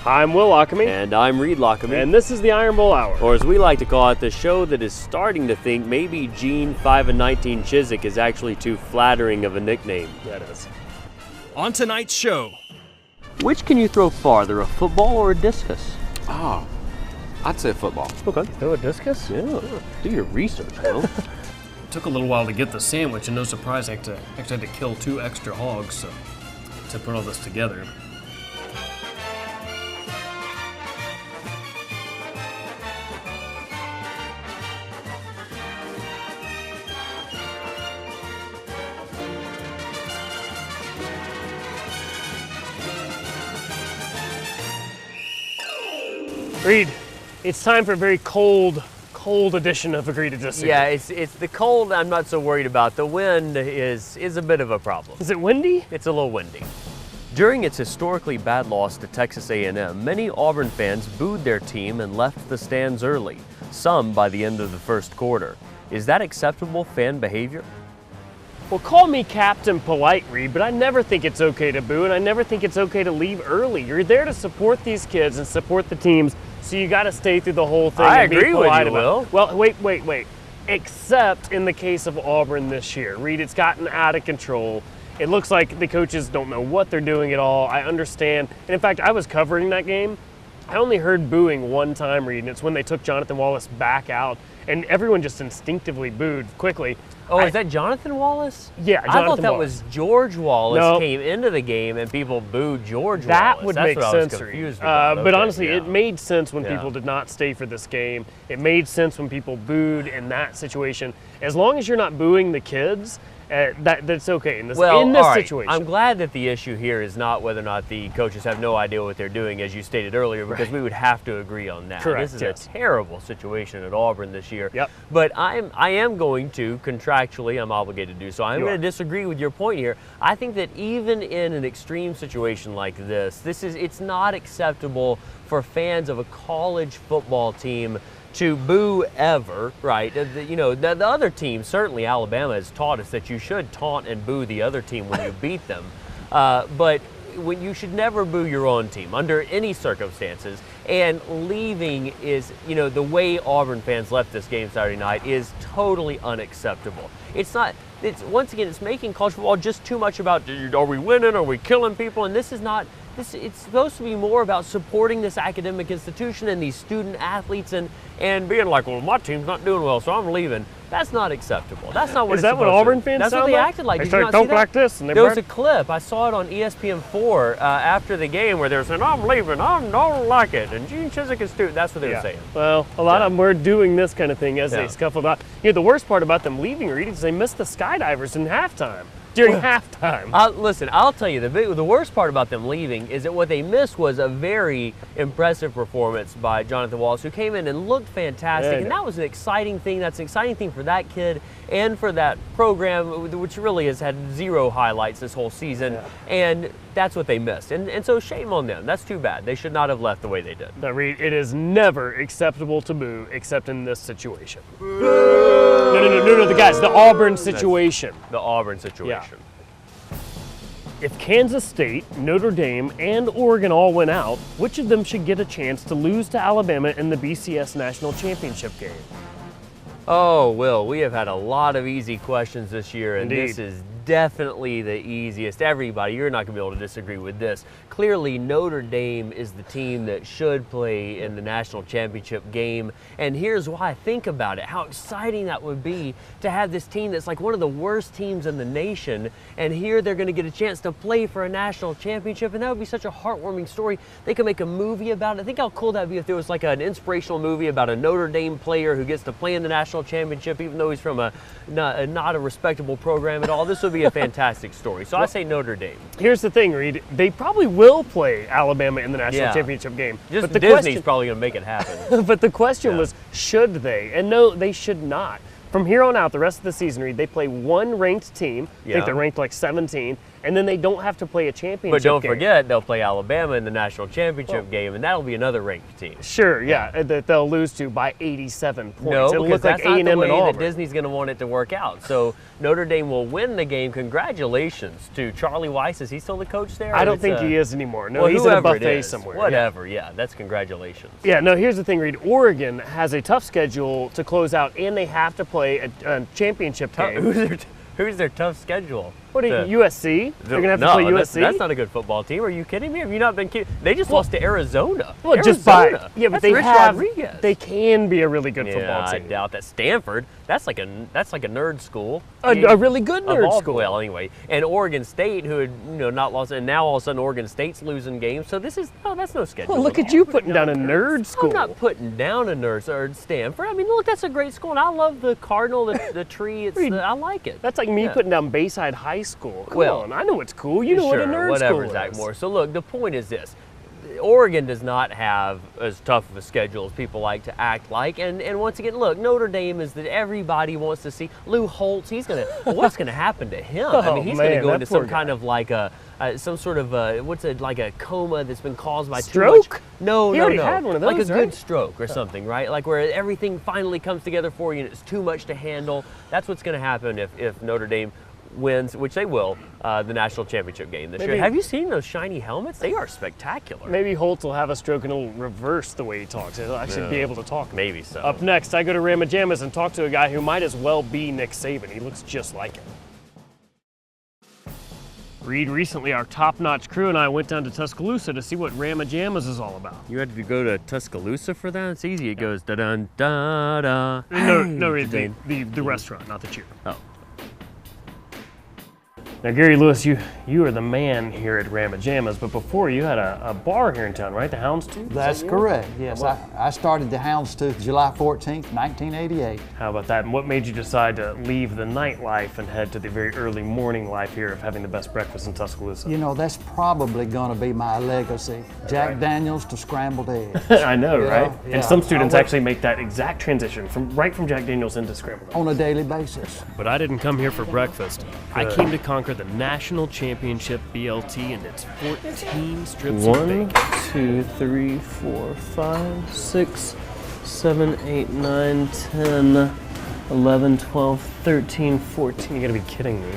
Hi, I'm Will Lockamy. And I'm Reed Lockamy. And this is the Iron Bowl Hour. Or as we like to call it, the show that is starting to think maybe Gene 5-19 Chiswick is actually too flattering of a nickname. That is. On tonight's show. Which can you throw farther, a football or a discus? Oh, I'd say football. Okay. Throw a discus? Yeah. Do your research, Will. It took a little while to get the sandwich, and no surprise, I actually had to kill 2 extra hogs to put all this together. Reed, it's time for a very cold edition of Agree to Disagree. Yeah, it's the cold I'm not so worried about. The wind is a bit of a problem. Is it windy? It's a little windy. During its historically bad loss to Texas A&M, many Auburn fans booed their team and left the stands early, some by the end of the first quarter. Is that acceptable fan behavior? Well, call me Captain Polite, Reed, but I never think it's okay to boo, and I never think it's okay to leave early. You're there to support these kids and support the teams, so you got to stay through the whole thing. I and agree be with polite you, about it. Will. Well, wait. Except in the case of Auburn this year. Reed, it's gotten out of control. It looks like the coaches don't know what they're doing at all. I understand. And in fact, I was covering that game. I only heard booing one time, Reed, and it's when they took Jonathan Wallace back out, and everyone just instinctively booed quickly. Oh, is that Jonathan Wallace? Yeah, Jonathan I thought that Wallace. was George Wallace No. came into the game and people booed George That Wallace. would That's make what I was sense, Reed. confused about. But Okay, honestly, yeah. it made sense when Yeah. people did not stay for this game. It made sense when people booed in that situation. As long as you're not booing the kids, that's okay. In this all right. situation. I'm glad that the issue here is not whether or not the coaches have no idea what they're doing, as you stated earlier, because we would have to agree on that. Correct, This is yes. a terrible situation at Auburn this year. Yep. But I am going to, contractually, I'm obligated to do so. I'm going to disagree with your point here. I think that even in an extreme situation like this, it's not acceptable for fans of a college football team to boo ever, right? The other team, certainly Alabama has taught us that you should taunt and boo the other team when you beat them. But when you should never boo your own team under any circumstances. And leaving is, the way Auburn fans left this game Saturday night is totally unacceptable. Once again, it's making college football just too much about, are we winning, are we killing people? And this is not. It's supposed to be more about supporting this academic institution and these student athletes and being like, well, my team's not doing well, so I'm leaving. That's not acceptable. That's not what Is it's that supposed what Auburn to. fans That's what sound they like? acted like. They Did you started not see talking that? like this, and they there was brought- a clip. I saw it on ESPN4 after the game where they were saying, I'm leaving, I don't like it, and Gene Chiswick is too. That's what they were saying. Well, a lot of them were doing this kind of thing as Yeah. they scuffled out. The worst part about them leaving, Reed, is they missed the skydivers in halftime. During halftime. Listen, I'll tell you, the worst part about them leaving is that what they missed was a very impressive performance by Jonathan Wallace, who came in and looked fantastic. Yeah, and that was an exciting thing. That's an exciting thing for that kid and for that program, which really has had 0 highlights this whole season. Yeah. And that's what they missed. And so shame on them. That's too bad. They should not have left the way they did. Now, Reed, it is never acceptable to boo except in this situation. No, the guys, the Auburn situation. The Auburn situation. If Kansas State, Notre Dame, and Oregon all went out, which of them should get a chance to lose to Alabama in the BCS National Championship game? Oh, Will, we have had a lot of easy questions this year, and Indeed. this is definitely the easiest. Everybody, you're not going to be able to disagree with this. Clearly, Notre Dame is the team that should play in the national championship game, and here's why. Think about it, how exciting that would be to have this team that's like one of the worst teams in the nation, and here they're going to get a chance to play for a national championship, and that would be such a heartwarming story. They could make a movie about it. Think how cool that would be if there was like an inspirational movie about a Notre Dame player who gets to play in the national championship, even though he's from not a respectable program at all. This would be a fantastic story. So I say Notre Dame. Here's the thing, Reed. They probably will play Alabama in the national Yeah. championship game. Just but the Disney's probably going to make it happen. But the question Yeah. was, should they? And no, they should not. From here on out, the rest of the season, Reed, they play one ranked team. I Yeah. think they're ranked like 17, and then they don't have to play a championship But don't game. forget, they'll play Alabama in the national championship game, and that'll be another ranked team. Sure, yeah, that they'll lose to by 87 points. No, It'll because look like that's not A&M the and way that Auburn. Disney's going to want it to work out. So Notre Dame will win the game. Congratulations to Charlie Weiss. Is he still the coach there? I Or don't it's, think he is anymore. No, well, he's at a whoever it buffet is, somewhere. Whatever, yeah, that's congratulations. Yeah, no, here's the thing, Reed. Oregon has a tough schedule to close out, and they have to play a championship game. Who's their tough schedule? What are you, USC? They're going to have to play USC? That's not a good football team. Are you kidding me? Have you not been kidding? They just lost to Arizona. Well, Arizona. just by yeah, but That's they Rich have Rodriguez. they can be a really good Yeah, football I team. doubt that. Stanford, that's like a nerd school. A really good Of nerd all- school. Well, anyway, and Oregon State, who had not lost, and now all of a sudden Oregon State's losing games. So that's no schedule. Well, look at you putting down a nerd school. I'm not putting down a nerd or Stanford. I mean, look, that's a great school, and I love the Cardinal, the tree. I like it. That's like me Yeah. putting down Bayside High School. Come Well, on, I know it's cool. You know sure, what a nerd whatever, school Zach is. Moore. So look, the point is this. Oregon does not have as tough of a schedule as people like to act like. And once again, look, Notre Dame is that everybody wants to see. Lou Holtz, what's going to happen to him? I mean, he's going to go into some kind of like some sort of like a coma that's been caused by Stroke? too much. No, He no, already no. had one of Like a those, good right? stroke or something, right? Like where everything finally comes together for you and it's too much to handle. That's what's going to happen if Notre Dame wins, which they will, the national championship game this year. Maybe- Have you seen those shiny helmets? They are spectacular. Maybe Holtz will have a stroke and it'll reverse the way he talks. He'll actually be able to talk. Maybe so. Up next, I go to rabajamaz and talk to a guy who might as well be Nick Saban. He looks just like him. Reed, recently our top-notch crew and I went down to Tuscaloosa to see what rabajamaz is all about. You had to go to Tuscaloosa for that? It's easy. It goes da-dun-da-da. No, Reed, the restaurant, not the cheer. Oh. Now, Gary Lewis, you are the man here at rabajamaz, but before you had a bar here in town, right? The Houndstooth? That's correct, yes. I started the Houndstooth July 14th, 1988. How about that? And what made you decide to leave the nightlife and head to the very early morning life here of having the best breakfast in Tuscaloosa? You know, that's probably going to be my legacy. Jack Daniels to scrambled eggs. I know, right? Yeah. And some students actually make that exact transition from Jack Daniels into scrambled eggs. On a daily basis. But I didn't come here for breakfast. I came to conquer the national championship BLT and its 14 strips of 1, bacon. 2, 3, 4, 5, 6, 7, 8, 9, 10, 11, 12, 13, 14. You gotta be kidding me.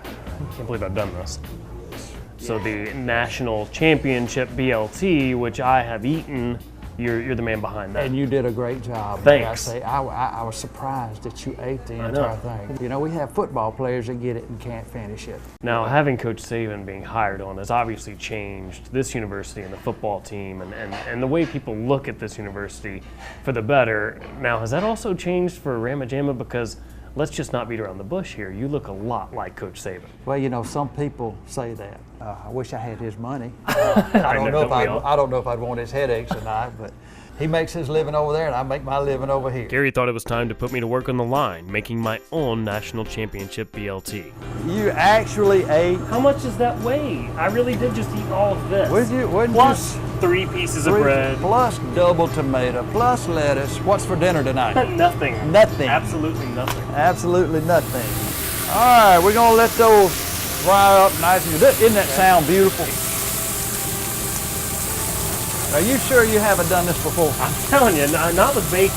I can't believe I've done this. So the national championship BLT, which I have eaten, you're the man behind that. And you did a great job. Thanks. I was surprised that you ate the entire thing. You know, we have football players that get it and can't finish it. Now, having Coach Saban being hired on has obviously changed this university and the football team and the way people look at this university for the better. Now, has that also changed for rabajamaz? Because let's just not beat around the bush here. You look a lot like Coach Saban. Well, you know, some people say that. I wish I had his money. I know, don't we all? I don't know if I'd want his headaches or not, but he makes his living over there and I make my living over here. Gary thought it was time to put me to work on the line, making my own national championship BLT. You actually ate. How much does that weigh? I really did just eat all of this. Wouldn't Plus 3 pieces of bread. Plus double tomato, plus lettuce. What's for dinner tonight? Nothing. Nothing. Absolutely nothing. Absolutely nothing. All right, we're gonna let those fry up nice. Isn't that sound beautiful? Are you sure you haven't done this before? I'm telling you, not with bacon.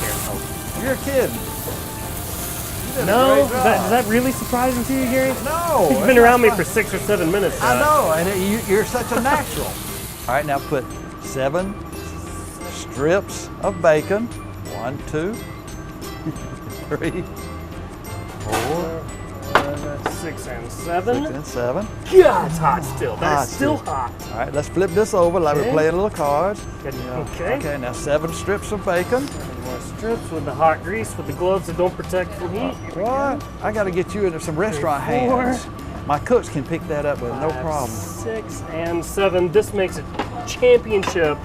You're kidding. You did a No, great is job. that really surprising to you, Gary? No. You've been around me for 6 or 7 minutes. I know, and you're such a natural. All right, now put 7 strips of bacon. 1, 2, 3, 4, 6 and 7. 6, and 7. God, it's hot still. That Hot is still still. hot. All right, let's flip this over like Okay. we're playing little cards. Okay. Okay, now 7 strips of bacon. More strips with the hot grease, with the gloves that don't protect from heat. What? I got to get you into some restaurant 4. hands. My cooks can pick that up with no 5, problem. 6 and 7. This makes it championship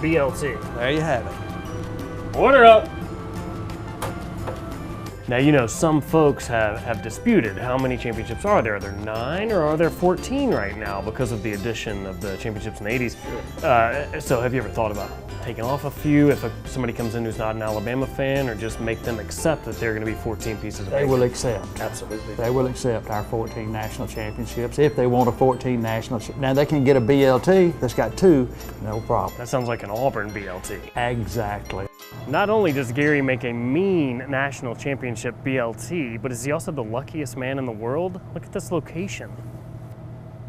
BLT. There you have it. Order up. Now, you know, some folks have disputed how many championships are there. Are there 9 or are there 14 right now because of the addition of the championships in the 80s? So have you ever thought about taking off a few if somebody comes in who's not an Alabama fan, or just make them accept that they're going to be 14 pieces of They bacon? will accept. Absolutely. They will accept our 14 national championships if they want a 14 national. Now they can get a BLT that's got 2, no problem. That sounds like an Auburn BLT. Exactly. Not only does Gary make a mean national championship BLT, but is he also the luckiest man in the world? Look at this location.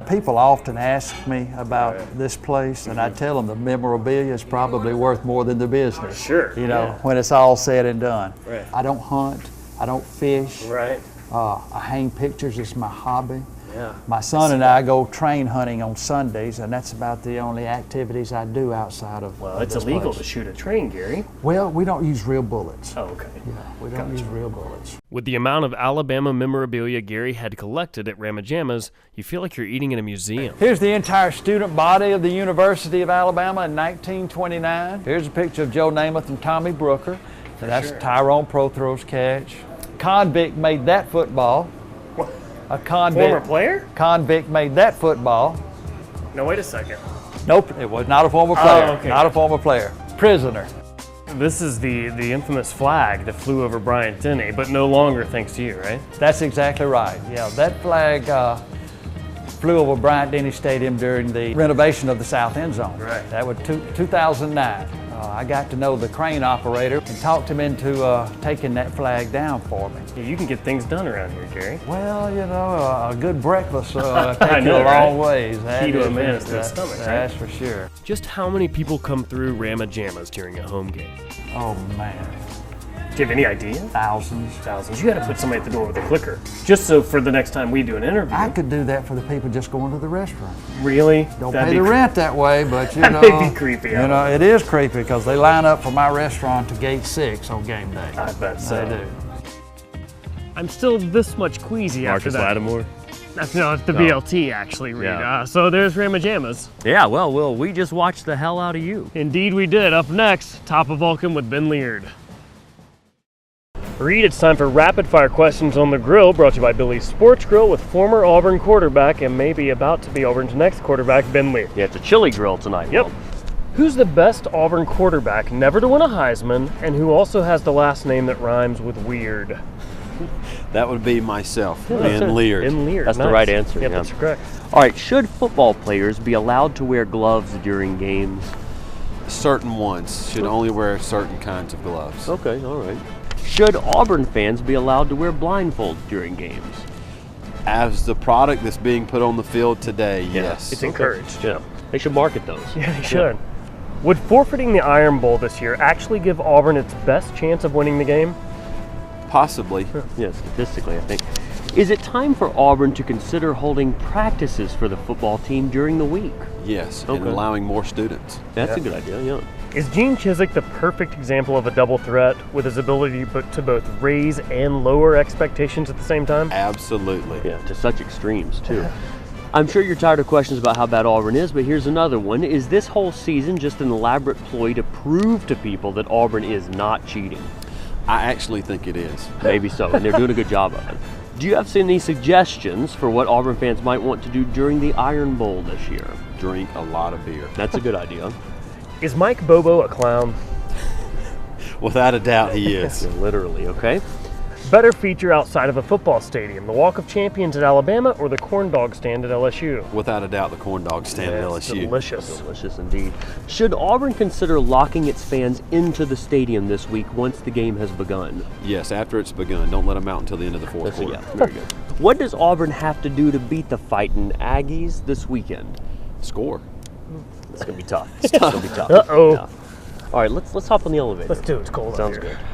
People often ask me about this place, and I tell them the memorabilia is probably worth more than the business. Sure, You know, yeah. when it's all said and done. Right. I don't hunt. I don't fish. Right. I hang pictures. It's my hobby. Yeah. My son and I go train hunting on Sundays, and that's about the only activities I do outside of Well, it's this illegal place. to shoot a train, Gary. Well, we don't use real bullets. Oh, okay. Yeah, we don't use real bullets. With the amount of Alabama memorabilia Gary had collected at Rabajamaz, you feel like you're eating in a museum. Here's the entire student body of the University of Alabama in 1929. Here's a picture of Joe Namath and Tommy Brooker. So that's Tyrone Prothrow's catch. Convict made that football. A Former player? convict made that football. No, wait a second. Nope, it was not a former player. okay. Not a former player. Prisoner. This is the infamous flag that flew over Bryant-Denny, but no longer thanks to you, right? That's exactly right. Yeah, that flag flew over Bryant-Denny Stadium during the renovation of the south end zone. Right. That was 2009. I got to know the crane operator and talked him into taking that flag down for me. Yeah, you can get things done around here, Gary. Well, you know, a good breakfast take I you know, a right? long ways. That Key to a is- man is good that- stomach, right? That's for sure. Just how many people come through Rabajamaz during a home game? Oh man, Do you have any idea? thousands. Thousands. You got to put somebody at the door with a clicker, just so for the next time we do an interview. I could do that for the people just going to the restaurant. Really? Don't That'd pay be the cr- rent that way, but you know, That'd be creepy, I You know, it is creepy because they line up for my restaurant to gate 6 on game day. I bet so. They do. I'm still this much queasy after Marcus that. Lattimore. No, it's the BLT actually, Reed. Yeah. So there's Rabajamaz. Yeah, well, Will, we just watched the hell out of you. Indeed we did. Up next, Top of Vulcan with Ben Leard. Reed, it's time for rapid fire questions on the grill, brought to you by Billy's Sports Grill with former Auburn quarterback and maybe about to be Auburn's next quarterback, Ben Leard. Yeah, it's a chili grill tonight. Yep. Will. Who's the best Auburn quarterback never to win a Heisman and who also has the last name that rhymes with weird? That would be myself, That's Ben it. Leard. Ben Leard. That's the nice. right answer, Yep, yeah. that's correct. All right, should football players be allowed to wear gloves during games? Certain ones should only wear certain kinds of gloves. Okay, all right. Should Auburn fans be allowed to wear blindfolds during games? As the product that's being put on the field today, yes. It's encouraged. Yeah, they should market those. Yeah, they should. Would forfeiting the Iron Bowl this year actually give Auburn its best chance of winning the game? Possibly. Yeah, statistically, I think. Is it time for Auburn to consider holding practices for the football team during the week? Yes, and Okay. allowing more students. That's a good idea, yeah. Is Gene Chizik the perfect example of a double threat with his ability to both raise and lower expectations at the same time? Absolutely. Yeah, to such extremes, too. I'm sure you're tired of questions about how bad Auburn is, but here's another one. Is this whole season just an elaborate ploy to prove to people that Auburn is not cheating? I actually think it is. Maybe so, and they're doing a good job of it. Do you have any suggestions for what Auburn fans might want to do during the Iron Bowl this year? Drink a lot of beer. That's a good idea. Is Mike Bobo a clown? Without a doubt, he is. Yeah, literally, okay? Better feature outside of a football stadium, the Walk of Champions at Alabama or the Corn Dog Stand at LSU? Without a doubt, the corn dog stand at It's LSU. delicious. Delicious indeed. Should Auburn consider locking its fans into the stadium this week once the game has begun? Yes, after it's begun. Don't let them out until the end of the fourth That's a quarter. yeah, very good. What does Auburn have to do to beat the Fightin' Aggies this weekend? Score. It's gonna be tough. It's gonna be tough. Uh-oh. Yeah. All right, let's hop on the elevator. Let's do it. It's cold Sounds out here. good.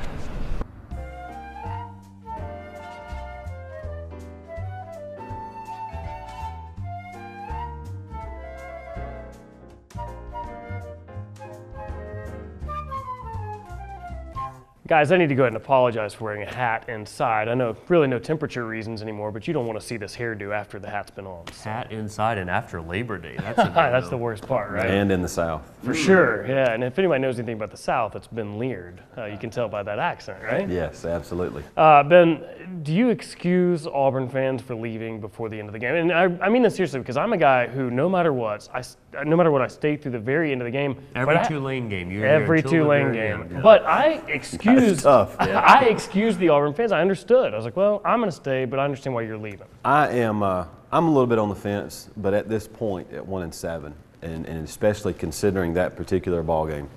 Guys, I need to go ahead and apologize for wearing a hat inside. I know really no temperature reasons anymore, but you don't want to see this hairdo after the hat's been on. So. Hat inside and after Labor Day. That's a That's the worst part, right? And in the South. For sure, yeah. And if anybody knows anything about the South, it's Ben Leard. You can tell by that accent, right? Yes, absolutely. Ben, do you excuse Auburn fans for leaving before the end of the game? And I mean this seriously because I'm a guy who, no matter what, I stay through the very end of the game. Every Tulane game. Every Tulane game. But I excuse. That's tough. I excused the Auburn fans. I understood. I was like, well, I'm going to stay, but I understand why you're leaving. I'm a little bit on the fence, but at this point, at 1-7, and especially considering that particular ball game,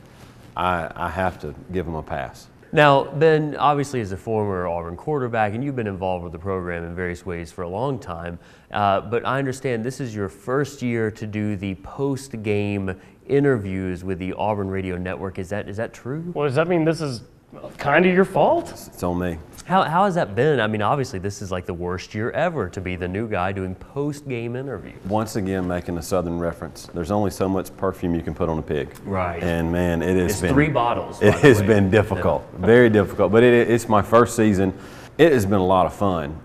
I have to give them a pass. Now, Ben, obviously as a former Auburn quarterback, and you've been involved with the program in various ways for a long time, but I understand this is your first year to do the post-game interviews with the Auburn Radio Network. Is that true? Well, does that mean this is kind of your fault? It's on me. How has that been? I mean, obviously this is like the worst year ever to be the new guy doing post-game interviews. Once again, making a Southern reference. There's only so much perfume you can put on a pig. Right. And man, it's been 3 bottles. It has been difficult, very difficult. But it's my first season. It has been a lot of fun,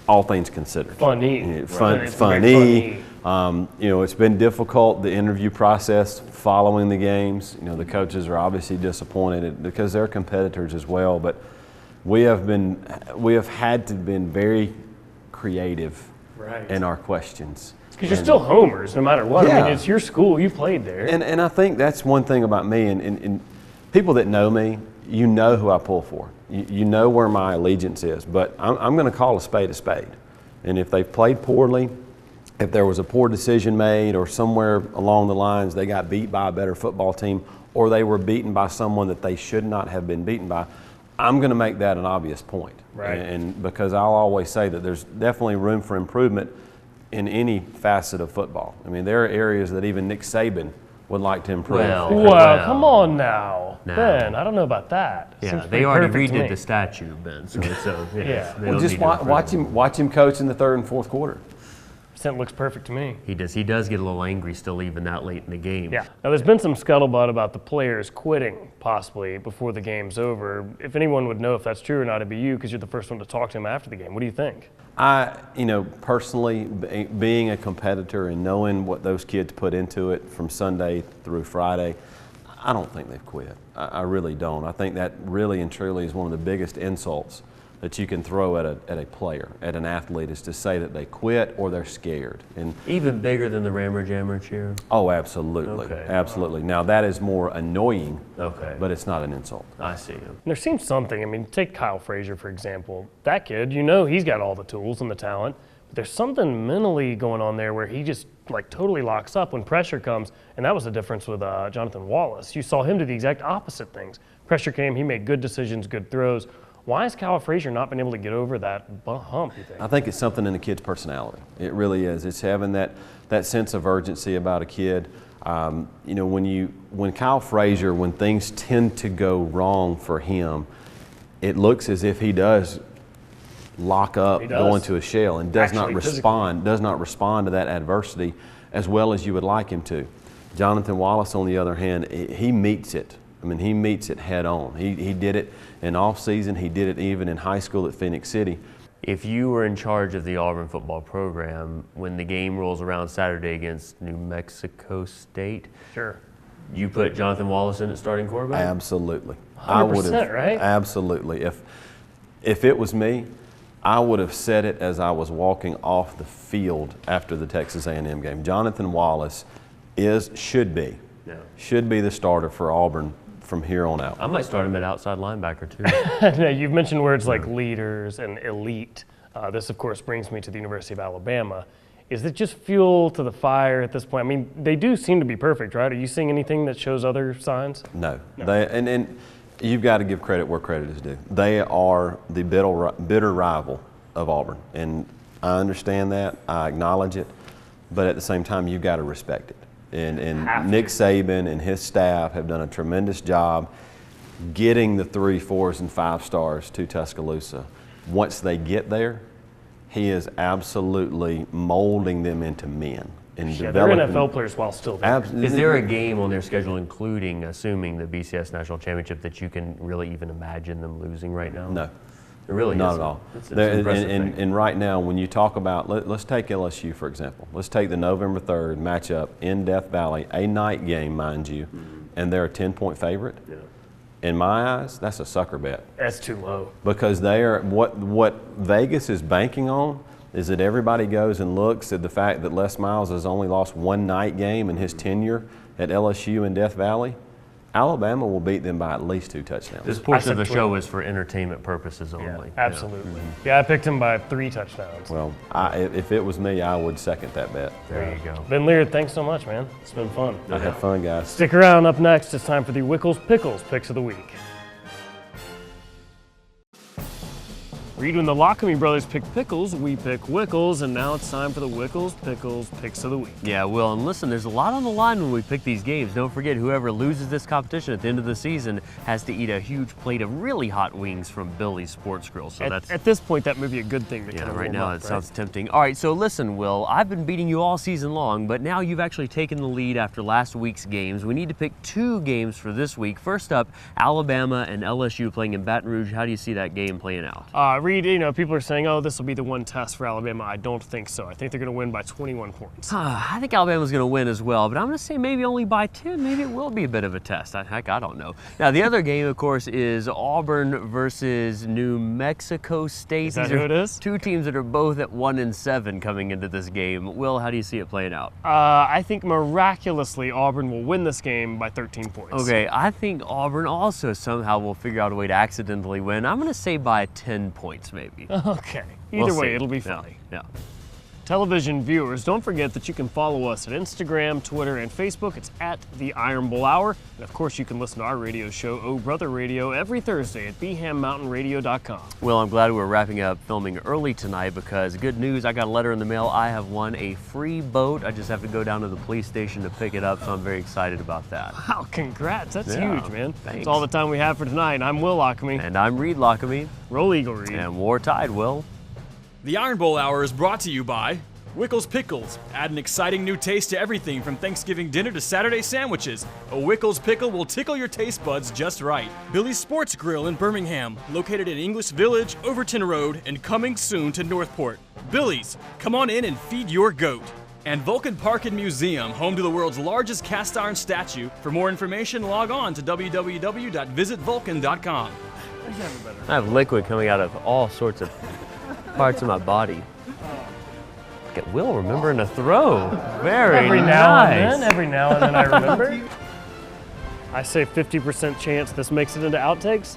all things considered. Funny. Funny. It's been difficult, the interview process following the games. The coaches are obviously disappointed because they're competitors as well. But we have had to been very creative in our questions. Because you're still homers, no matter what. Yeah. I mean, it's your school. You played there. And I think that's one thing about me. And people that know me, you know who I pull for. You know where my allegiance is. But I'm going to call a spade a spade. And if they've played poorly, if there was a poor decision made or somewhere along the lines they got beat by a better football team or they were beaten by someone that they should not have been beaten by, I'm going to make that an obvious point. Right. And because I'll always say that there's definitely room for improvement in any facet of football. I mean, there are areas that even Nick Saban would like to improve. Well, come on now. Ben, I don't know about that. Yeah, they already redid the statue, Ben. So yeah. Well, just watch him coach in the third and fourth quarter. It looks perfect to me. He does get a little angry still even that late in the game. Yeah. Now, there's been some scuttlebutt about the players quitting possibly before the game's over. If anyone would know if that's true or not, it'd be you because you're the first one to talk to him after the game. What do you think? Personally, being a competitor and knowing what those kids put into it from Sunday through Friday, I don't think they've quit. I really don't. I think that really and truly is one of the biggest insults that you can throw at a player, at an athlete, is to say that they quit or they're scared. And even bigger than the Rammer Jammer cheer? Oh, absolutely. Okay. Absolutely. Now, that is more annoying, but it's not an insult. I see. There seems something. I mean, take Kyle Frazier, for example. That kid, he's got all the tools and the talent, but there's something mentally going on there where he just totally locks up when pressure comes, and that was the difference with Jonathan Wallace. You saw him do the exact opposite things. Pressure came, he made good decisions, good throws. Why has Kyle Frazier not been able to get over that hump, you think? I think it's something in the kid's personality. It really is. It's having that sense of urgency about a kid. When Kyle Frazier, when things tend to go wrong for him, it looks as if he does lock up, go into a shell, and does not respond to that adversity as well as you would like him to. Jonathan Wallace, on the other hand, he meets it. I mean, he meets it head on. He did it in off season. He did it even in high school at Phoenix City. If you were in charge of the Auburn football program when the game rolls around Saturday against New Mexico State, you put Jonathan Wallace in at starting quarterback? Absolutely. 100%, I would have, right? Absolutely. If it was me, I would have said it as I was walking off the field after the Texas A&M game. Jonathan Wallace should be the starter for Auburn from here on out. I might start him at outside linebacker too. Now, you've mentioned words like leaders and elite. This, of course, brings me to the University of Alabama. Is it just fuel to the fire at this point? I mean, they do seem to be perfect, right? Are you seeing anything that shows other signs? No. And you've got to give credit where credit is due. They are the bitter rival of Auburn, and I understand that. I acknowledge it, but at the same time, you've got to respect it. And Nick Saban and his staff have done a tremendous job getting the 3, 4s, and 5 stars to Tuscaloosa. Once they get there, he is absolutely molding them into men. and Yeah, they're developing. NFL players while still there. Is there a game on their schedule, including, assuming the BCS National Championship, that you can really even imagine them losing right now? No. It really Not isn't. at all. It's There- an impressive thing. and right now, when you talk about, let's take LSU for example. Let's take the November 3rd matchup in Death Valley, a night game, mind you, and they're a 10-point favorite. Yeah. In my eyes, that's a sucker bet That's too low. because they are what Vegas is banking on is that everybody goes and looks at the fact that Les Miles has only lost one night game in his tenure at LSU in Death Valley. Alabama will beat them by at least 2 touchdowns. This portion of the said show 12. is for entertainment purposes Yeah, only. absolutely. Yeah, I picked him by 3 touchdowns. Well, if it was me, I would second that bet. There you go. Ben Leard, thanks so much, man. It's been fun. I had fun, guys. Stick around. Up next, it's time for the Wickles Pickles Picks of the Week. Reed, when the Lockamy brothers pick pickles, we pick Wickles, and now it's time for the Wickles Pickles Picks of the Week. Yeah, Will, and listen, there's a lot on the line when we pick these games. Don't forget, whoever loses this competition at the end of the season has to eat a huge plate of really hot wings from Billy's Sports Grill. So At this point, that may be a good thing to yeah, kind of right warm now up, it sounds tempting. All right, so listen, Will, I've been beating you all season long, but now you've actually taken the lead after last week's games. We need to pick 2 games for this week. First up, Alabama and LSU playing in Baton Rouge. How do you see that game playing out? Reed, people are saying, oh, this will be the one test for Alabama. I don't think so. I think they're going to win by 21 points. I think Alabama's going to win as well, but I'm going to say maybe only by 10. Maybe it will be a bit of a test. Heck, I don't know. Now, the other game, of course, is Auburn versus New Mexico State. Is that These who are it is? 2 teams that are both at 1-7 coming into this game. Will, how do you see it playing out? I think miraculously Auburn will win this game by 13 points. Okay, I think Auburn also somehow will figure out a way to accidentally win. I'm going to say by 10 points, maybe. Okay. We'll Either way, see. it'll be Yeah, funny. yeah. Television viewers, don't forget that you can follow us at Instagram, Twitter, and Facebook. It's at the Iron Bowl Hour. And of course, you can listen to our radio show, Oh Brother Radio, every Thursday at BehamMountainRadio.com. Well, I'm glad we're wrapping up filming early tonight because good news, I got a letter in the mail. I have won a free boat. I just have to go down to the police station to pick it up, so I'm very excited about that. Wow, congrats. That's Yeah, huge, man. thanks. That's all the time we have for tonight. I'm Will Lockamy. And I'm Reed Lockamy, Roll Eagle Reed. and War Tide, Will. The Iron Bowl Hour is brought to you by Wickles Pickles. Add an exciting new taste to everything from Thanksgiving dinner to Saturday sandwiches. A Wickles pickle will tickle your taste buds just right. Billy's Sports Grill in Birmingham, located in English Village, Overton Road, and coming soon to Northport. Billy's, come on in and feed your goat. And Vulcan Park and Museum, home to the world's largest cast iron statue. For more information, log on to www.visitvulcan.com. I have liquid coming out of all sorts of parts of my body. Look at Will remembering to throw. Very Every nice. now and then I remember. I say 50% chance this makes it into outtakes.